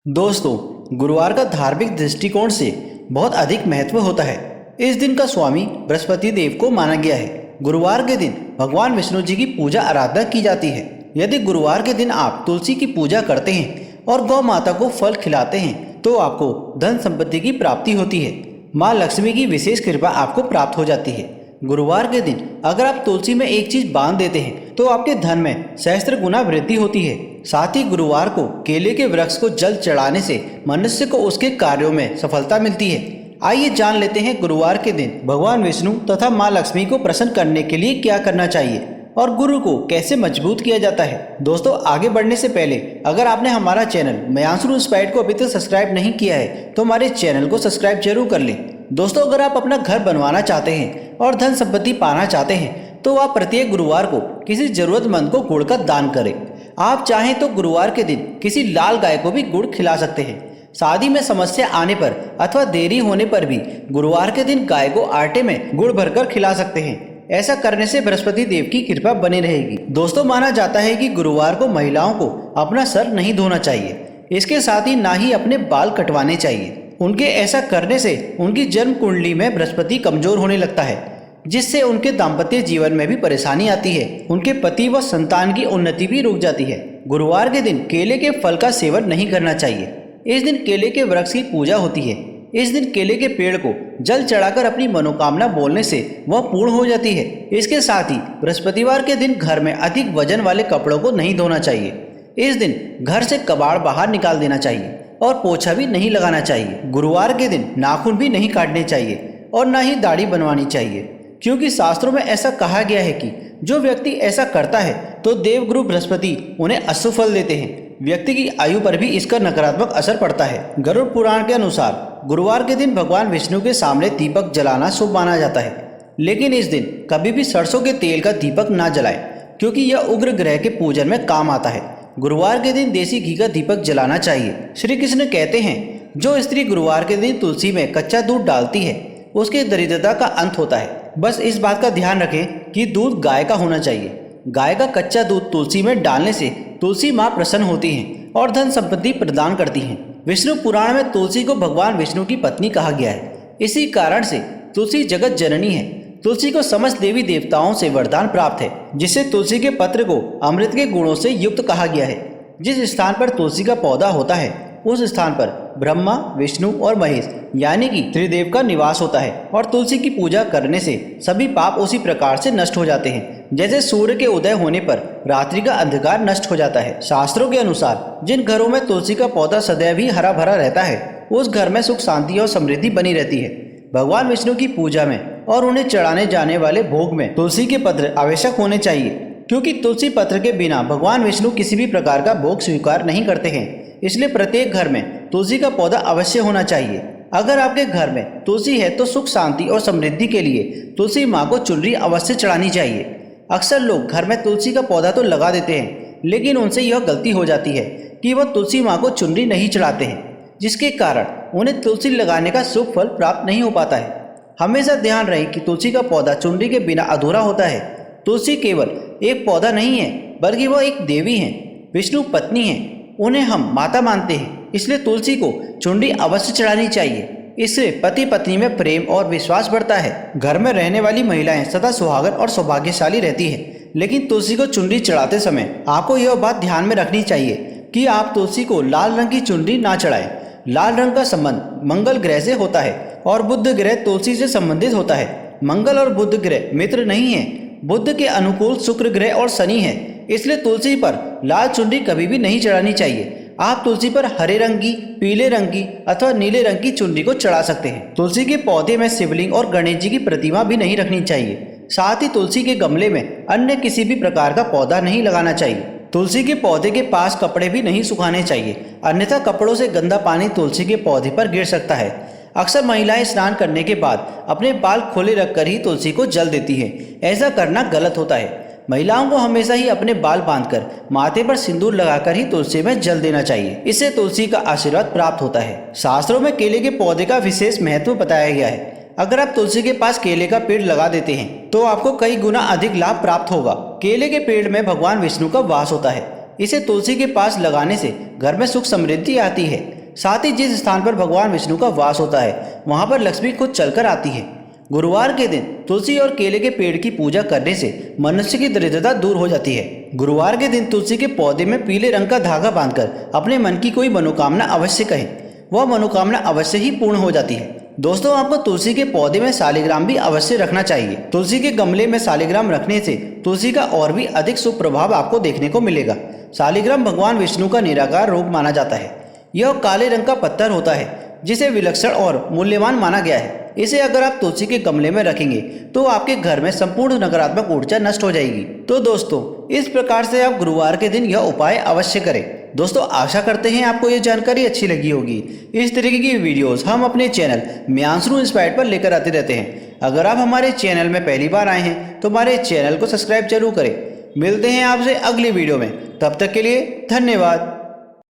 दोस्तों, गुरुवार का धार्मिक दृष्टिकोण से बहुत अधिक महत्व होता है। इस दिन का स्वामी बृहस्पति देव को माना गया है। गुरुवार के दिन भगवान विष्णु जी की पूजा आराधना की जाती है। यदि गुरुवार के दिन आप तुलसी की पूजा करते हैं और गौ माता को फल खिलाते हैं तो आपको धन संपत्ति की प्राप्ति होती है। माँ लक्ष्मी की विशेष कृपा आपको प्राप्त हो जाती है। गुरुवार के दिन अगर आप तुलसी में एक चीज बांध देते हैं तो आपके धन में सहस्त्र गुना वृद्धि होती है। साथ ही गुरुवार को केले के वृक्ष को जल चढ़ाने से मनुष्य को उसके कार्यों में सफलता मिलती है। आइए जान लेते हैं गुरुवार के दिन भगवान विष्णु तथा माँ लक्ष्मी को प्रसन्न करने के लिए क्या करना चाहिए और गुरु को कैसे मजबूत किया जाता है। दोस्तों, आगे बढ़ने से पहले अगर आपने हमारा चैनल मयांशु इंस्पायर्ड को अभी तक सब्सक्राइब नहीं किया है तो हमारे चैनल को सब्सक्राइब जरूर कर लें। दोस्तों, अगर आप अपना घर बनवाना चाहते हैं और धन संपत्ति पाना चाहते हैं तो आप प्रत्येक गुरुवार को किसी जरूरतमंद को गुड़ का दान करें। आप चाहें तो गुरुवार के दिन किसी लाल गाय को भी गुड़ खिला सकते हैं। शादी में समस्या आने पर अथवा देरी होने पर भी गुरुवार के दिन गाय को आटे में गुड़ भरकर खिला सकते हैं। ऐसा करने से बृहस्पति देव की कृपा बनी रहेगी। दोस्तों, माना जाता है कि गुरुवार को महिलाओं को अपना सर नहीं धोना चाहिए। इसके साथ ही ना ही अपने बाल कटवाने चाहिए। उनके ऐसा करने से उनकी जन्म कुंडली में बृहस्पति कमजोर होने लगता है, जिससे उनके दाम्पत्य जीवन में भी परेशानी आती है। उनके पति व संतान की उन्नति भी रुक जाती है। गुरुवार के दिन केले के फल का सेवन नहीं करना चाहिए। इस दिन केले के वृक्ष की पूजा होती है। इस दिन केले के पेड़ को जल चढ़ाकर अपनी मनोकामना बोलने से वह पूर्ण हो जाती है। इसके साथ ही बृहस्पतिवार के दिन घर में अधिक वजन वाले कपड़ों को नहीं धोना चाहिए। इस दिन घर से कबाड़ बाहर निकाल देना चाहिए और पोछा भी नहीं लगाना चाहिए। गुरुवार के दिन नाखून भी नहीं काटने चाहिए और न ही दाढ़ी बनवानी चाहिए, क्योंकि शास्त्रों में ऐसा कहा गया है कि जो व्यक्ति ऐसा करता है तो देवगुरु बृहस्पति उन्हें अशुभ फल देते हैं। व्यक्ति की आयु पर भी इसका नकारात्मक असर पड़ता है। गरुड़ पुराण के अनुसार गुरुवार के दिन भगवान विष्णु के सामने दीपक जलाना शुभ माना जाता है, लेकिन इस दिन कभी भी सरसों के तेल का दीपक ना जलाएं, क्योंकि यह उग्र ग्रह के पूजन में काम आता है। गुरुवार के दिन देसी घी का दीपक जलाना चाहिए। श्री कृष्ण कहते हैं, जो स्त्री गुरुवार के दिन तुलसी में कच्चा दूध डालती है उसके दरिद्रता का अंत होता है। बस इस बात का ध्यान रखें कि दूध गाय का होना चाहिए। गाय का कच्चा दूध तुलसी में डालने से तुलसी माँ प्रसन्न होती हैं और धन संपत्ति प्रदान करती हैं। विष्णु पुराण में तुलसी को भगवान विष्णु की पत्नी कहा गया है। इसी कारण से तुलसी जगत जननी है। तुलसी को समस्त देवी देवताओं से वरदान प्राप्त है, जिससे तुलसी के पत्र को अमृत के गुणों से युक्त कहा गया है। जिस स्थान पर तुलसी का पौधा होता है उस स्थान पर ब्रह्मा, विष्णु और महेश यानी कि त्रिदेव का निवास होता है और तुलसी की पूजा करने से सभी पाप उसी प्रकार से नष्ट हो जाते हैं, जैसे सूर्य के उदय होने पर रात्रि का अंधकार नष्ट हो जाता है। शास्त्रों के अनुसार जिन घरों में तुलसी का पौधा सदैव ही हरा भरा रहता है उस घर में सुख, शांति और समृद्धि बनी रहती है। भगवान विष्णु की पूजा में और उन्हें चढ़ाने जाने वाले भोग में तुलसी के पत्र आवश्यक होने चाहिए, क्योंकि तुलसी पत्र के बिना भगवान विष्णु किसी भी प्रकार का भोग स्वीकार नहीं करते हैं। इसलिए प्रत्येक घर में तुलसी का पौधा अवश्य होना चाहिए। अगर आपके घर में तुलसी है तो सुख, शांति और समृद्धि के लिए तुलसी माँ को चुनरी अवश्य चढ़ानी चाहिए। अक्सर लोग घर में तुलसी का पौधा तो लगा देते हैं, लेकिन उनसे यह गलती हो जाती है कि वह तुलसी माँ को चुनरी नहीं चढ़ाते हैं, जिसके कारण उन्हें तुलसी लगाने का शुभ फल प्राप्त नहीं हो पाता है। हमेशा ध्यान रहे कि तुलसी का पौधा चुनरी के बिना अधूरा होता है। तुलसी केवल एक पौधा नहीं है, बल्कि वह एक देवी है, विष्णु पत्नी है। उन्हें हम माता मानते हैं, इसलिए तुलसी को चुनरी अवश्य चढ़ानी चाहिए। इससे पति पत्नी में प्रेम और विश्वास बढ़ता है। घर में रहने वाली महिलाएं सदा सुहागन और सौभाग्यशाली रहती है। लेकिन तुलसी को चुनरी चढ़ाते समय आपको यह बात ध्यान में रखनी चाहिए कि आप तुलसी को लाल रंग की चुनरी ना चढ़ाएं। लाल रंग का संबंध मंगल ग्रह से होता है और बुध ग्रह तुलसी से संबंधित होता है। मंगल और बुध ग्रह मित्र नहीं है। बुध के अनुकूल शुक्र ग्रह और शनि है, इसलिए तुलसी पर लाल चुनरी कभी भी नहीं चढ़ानी चाहिए। आप तुलसी पर हरे रंग की, पीले रंग की अथवा नीले रंग की चुनरी को चढ़ा सकते हैं। तुलसी के पौधे में शिवलिंग और गणेश जी की प्रतिमा भी नहीं रखनी चाहिए। साथ ही तुलसी के गमले में अन्य किसी भी प्रकार का पौधा नहीं लगाना चाहिए। तुलसी के पौधे के पास कपड़े भी नहीं सुखाने चाहिए, अन्यथा कपड़ों से गंदा पानी तुलसी के पौधे पर गिर सकता है। अक्सर महिलाएं स्नान करने के बाद अपने बाल खोले रखकर ही तुलसी को जल देती हैं। ऐसा करना गलत होता है। महिलाओं को हमेशा ही अपने बाल बांधकर माथे पर सिंदूर लगाकर ही तुलसी में जल देना चाहिए। इससे तुलसी का आशीर्वाद प्राप्त होता है। शास्त्रों में केले के पौधे का विशेष महत्व बताया गया है। अगर आप तुलसी के पास केले का पेड़ लगा देते हैं तो आपको कई गुना अधिक लाभ प्राप्त होगा। केले के पेड़ में भगवान विष्णु का वास होता है, इसे तुलसी के पास लगाने से घर में सुख समृद्धि आती है। साथ ही जिस स्थान पर भगवान विष्णु का वास होता है वहां पर लक्ष्मी खुद चलकर आती है। गुरुवार के दिन तुलसी और केले के पेड़ की पूजा करने से मनुष्य की दरिद्रता दूर हो जाती है। गुरुवार के दिन तुलसी के पौधे में पीले रंग का धागा बांधकर अपने मन की कोई मनोकामना अवश्य कहें, वह मनोकामना अवश्य ही पूर्ण हो जाती है। दोस्तों, आपको तुलसी के पौधे में शालिग्राम भी अवश्य रखना चाहिए। तुलसी के गमले में शालिग्राम रखने से तुलसी का और भी अधिक शुभ प्रभाव आपको देखने को मिलेगा। शालिग्राम भगवान विष्णु का निराकार रूप माना जाता है। यह काले रंग का पत्थर होता है जिसे विलक्षण और मूल्यवान माना गया है। इसे अगर आप तुलसी के गमले में रखेंगे तो आपके घर में संपूर्ण नकारात्मक ऊर्जा नष्ट हो जाएगी। तो दोस्तों, इस प्रकार से आप गुरुवार के दिन यह उपाय अवश्य करें। दोस्तों, आशा करते हैं आपको ये जानकारी अच्छी लगी होगी। इस तरीके की वीडियोस हम अपने चैनल म्यांसरू इंस्पायर्ड पर लेकर आते रहते हैं। अगर आप हमारे चैनल में पहली बार आए हैं तो हमारे चैनल को सब्सक्राइब जरूर करें। मिलते हैं आपसे अगली वीडियो में, तब तक के लिए धन्यवाद।